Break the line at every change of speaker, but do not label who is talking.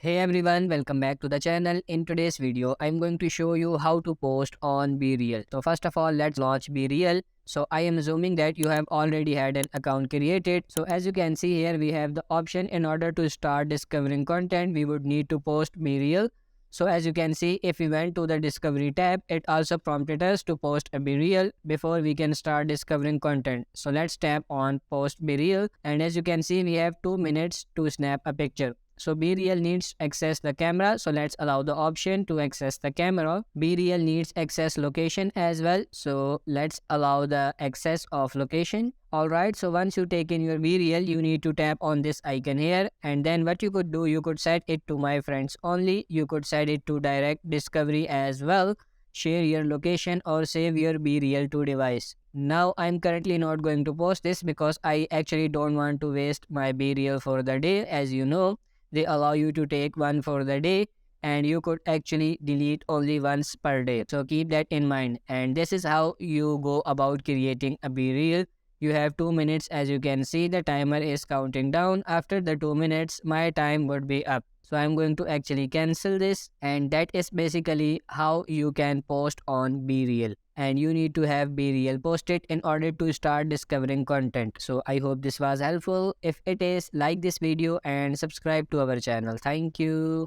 Hey everyone, welcome back to the channel. In today's video, I'm going to show you how to post on Bereal. So first of all, let's launch Bereal. So I am assuming that you have already had an account created. So as you can see here, we have the option in order to start discovering content, we would need to post Bereal. So as you can see, if we went to the discovery tab, it also prompted us to post a Bereal before we can start discovering content. So let's tap on post Bereal, and as you can see, we have 2 minutes to snap a picture. So BeReal needs access the camera. So let's allow the option to access the camera. BeReal needs access location as well. So let's allow the access of location. Alright, so once you take in your BeReal, you need to tap on this icon here. And then what you could do, you could set it to my friends only. You could set it to direct discovery as well. Share your location or save your BeReal to device. Now I'm currently not going to post this because I actually don't want to waste my BeReal for the day. As you know, they allow you to take one for the day and you could actually delete only once per day. So keep that in mind. And this is how you go about creating a BeReal. You have 2 minutes. As you can see, the timer is counting down. After the 2 minutes, my time would be up. So I'm going to actually cancel this, and that is basically how you can post on BeReal. And you need to have BeReal posted in order to start discovering content. So I hope this was helpful. If it is, like this video and subscribe to our channel. Thank you.